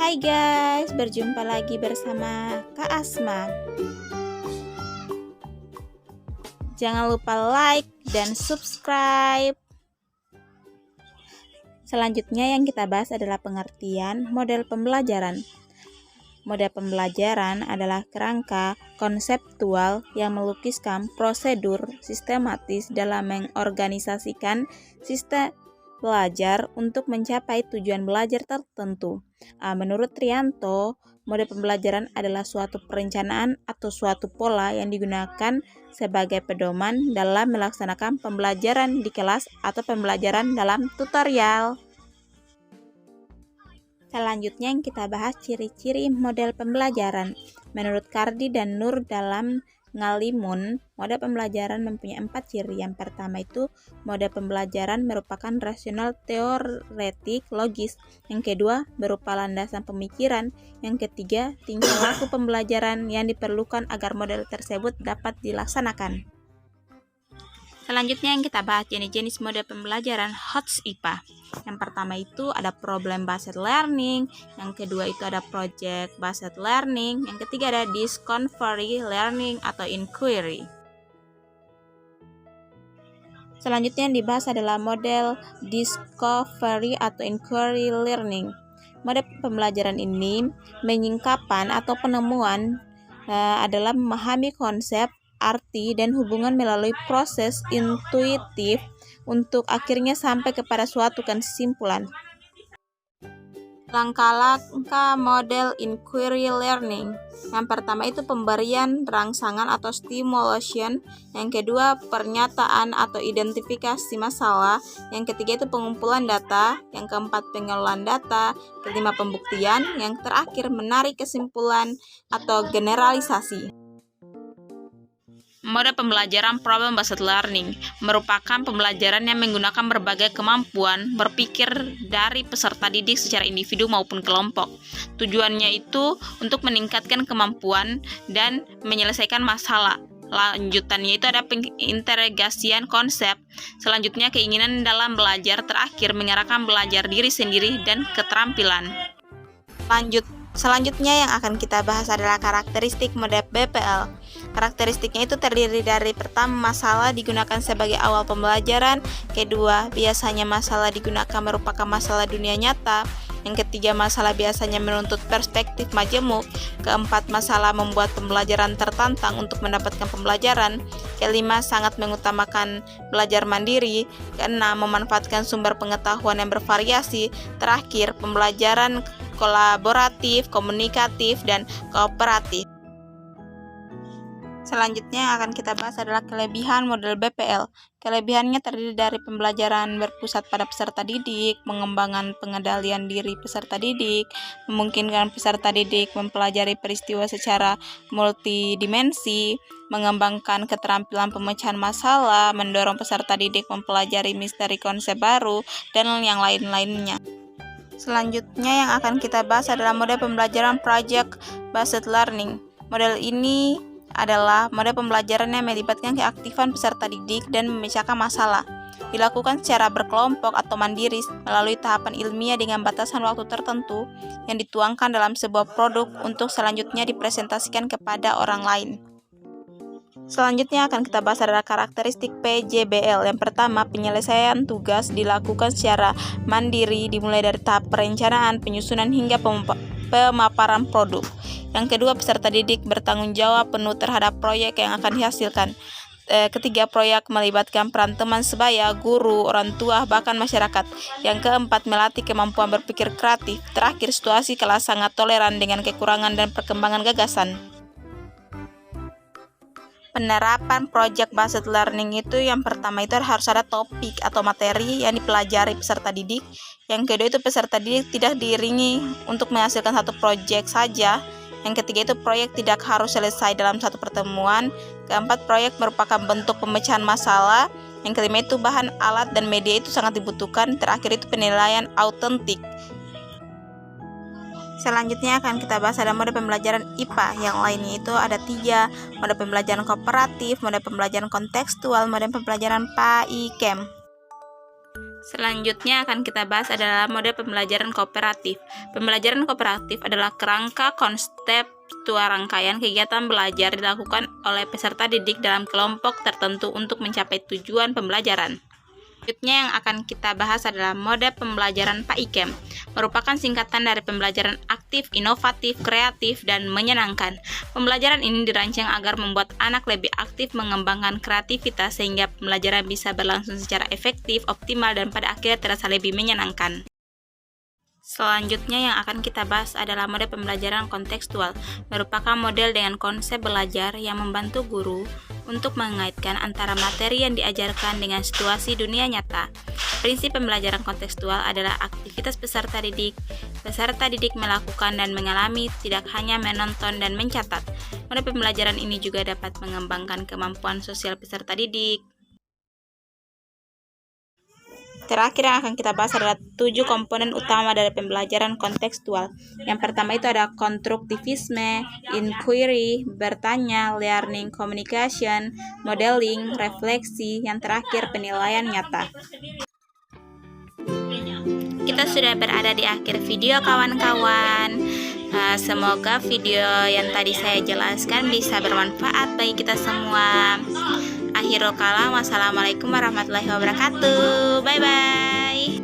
Hai guys, berjumpa lagi bersama Kak Asma. Jangan lupa like dan subscribe. Selanjutnya yang kita bahas adalah pengertian model pembelajaran. Model pembelajaran adalah kerangka konseptual yang melukiskan prosedur sistematis dalam mengorganisasikan sistem belajar untuk mencapai tujuan belajar tertentu. Menurut Trianto, model pembelajaran adalah suatu perencanaan atau suatu pola yang digunakan sebagai pedoman dalam melaksanakan pembelajaran di kelas atau pembelajaran dalam tutorial. Selanjutnya yang kita bahas ciri-ciri model pembelajaran. Menurut Kardi dan Nur dalam Ngalimun, model pembelajaran mempunyai 4 ciri. Yang pertama itu model pembelajaran merupakan rasional teoretik logis. Yang kedua berupa landasan pemikiran. Yang ketiga tingkah laku pembelajaran yang diperlukan agar model tersebut dapat dilaksanakan. Selanjutnya yang kita bahas jenis-jenis model pembelajaran HOTS IPA. Yang pertama itu ada problem based learning, yang kedua itu ada project based learning, yang ketiga ada discovery learning atau inquiry. Selanjutnya yang dibahas adalah model discovery atau inquiry learning. Model pembelajaran ini menyingkapkan atau penemuan adalah memahami konsep, arti, dan hubungan melalui proses intuitif untuk akhirnya sampai kepada suatu kesimpulan. Langkah-langkah model inquiry learning. Yang pertama itu pemberian rangsangan atau stimulation. Yang kedua pernyataan atau identifikasi masalah. Yang ketiga itu pengumpulan data. Yang keempat pengelolaan data. Kelima pembuktian. Yang terakhir menarik kesimpulan atau generalisasi. Model pembelajaran problem based learning merupakan pembelajaran yang menggunakan berbagai kemampuan berpikir dari peserta didik secara individu maupun kelompok. Tujuannya itu untuk meningkatkan kemampuan dan menyelesaikan masalah. Lanjutannya itu ada penginterogasian konsep. Selanjutnya keinginan dalam belajar. Terakhir mengarahkan belajar diri sendiri dan keterampilan. Selanjutnya yang akan kita bahas adalah karakteristik model BPL. Karakteristiknya itu terdiri dari pertama, masalah digunakan sebagai awal pembelajaran. Kedua, biasanya masalah digunakan merupakan masalah dunia nyata. Yang ketiga, masalah biasanya menuntut perspektif majemuk. Keempat, masalah membuat pembelajaran tertantang untuk mendapatkan pembelajaran. Kelima, sangat mengutamakan belajar mandiri. Keenam, memanfaatkan sumber pengetahuan yang bervariasi. Terakhir, pembelajaran kolaboratif, komunikatif, dan kooperatif. Selanjutnya yang akan kita bahas adalah kelebihan model BPL. Kelebihannya terdiri dari pembelajaran berpusat pada peserta didik, pengembangan pengendalian diri peserta didik, memungkinkan peserta didik mempelajari peristiwa secara multidimensi, mengembangkan keterampilan pemecahan masalah, mendorong peserta didik mempelajari misteri konsep baru, dan yang lain-lainnya. Selanjutnya yang akan kita bahas adalah model pembelajaran project based learning. Model ini adalah model pembelajaran yang melibatkan keaktifan peserta didik dan memecahkan masalah. Dilakukan secara berkelompok atau mandiri melalui tahapan ilmiah dengan batasan waktu tertentu yang dituangkan dalam sebuah produk untuk selanjutnya dipresentasikan kepada orang lain. Selanjutnya akan kita bahas adalah karakteristik PJBL. Yang pertama, penyelesaian tugas dilakukan secara mandiri dimulai dari tahap perencanaan, penyusunan hingga pemaparan produk. Yang kedua, peserta didik bertanggung jawab penuh terhadap proyek yang akan dihasilkan. Ketiga, proyek melibatkan peran teman sebaya, guru, orang tua, bahkan masyarakat. Yang keempat, melatih kemampuan berpikir kreatif. Terakhir, situasi kelas sangat toleran dengan kekurangan dan perkembangan gagasan. Penerapan project based learning itu yang pertama itu harus ada topik atau materi yang dipelajari peserta didik. Yang kedua itu peserta didik tidak diiringi untuk menghasilkan satu project saja. Yang ketiga itu proyek tidak harus selesai dalam satu pertemuan. Keempat, proyek merupakan bentuk pemecahan masalah. Yang kelima itu bahan, alat, dan media itu sangat dibutuhkan. Terakhir itu penilaian autentik. Selanjutnya akan kita bahas ada mode pembelajaran IPA. Yang lainnya itu ada 3, mode pembelajaran kooperatif, mode pembelajaran kontekstual, mode pembelajaran PAIKEM. Selanjutnya akan kita bahas adalah model pembelajaran kooperatif. Pembelajaran kooperatif adalah kerangka konseptual rangkaian kegiatan belajar dilakukan oleh peserta didik dalam kelompok tertentu untuk mencapai tujuan pembelajaran. Selanjutnya yang akan kita bahas adalah model pembelajaran PAIKEM, merupakan singkatan dari pembelajaran aktif, inovatif, kreatif, dan menyenangkan. Pembelajaran ini dirancang agar membuat anak lebih aktif mengembangkan kreativitas sehingga pembelajaran bisa berlangsung secara efektif, optimal, dan pada akhirnya terasa lebih menyenangkan. Selanjutnya yang akan kita bahas adalah model pembelajaran kontekstual, merupakan model dengan konsep belajar yang membantu guru untuk mengaitkan antara materi yang diajarkan dengan situasi dunia nyata. Prinsip pembelajaran kontekstual adalah aktivitas peserta didik. Peserta didik melakukan dan mengalami, tidak hanya menonton dan mencatat. Model pembelajaran ini juga dapat mengembangkan kemampuan sosial peserta didik. Terakhir yang akan kita bahas adalah 7 komponen utama dari pembelajaran kontekstual. Yang pertama itu ada konstruktivisme, inquiry, bertanya, learning, communication, modeling, refleksi, yang terakhir penilaian nyata. Kita sudah berada di akhir video kawan-kawan. Semoga video yang tadi saya jelaskan bisa bermanfaat bagi kita semua. Akhirul kalam, wassalamualaikum warahmatullahi wabarakatuh. Bye bye.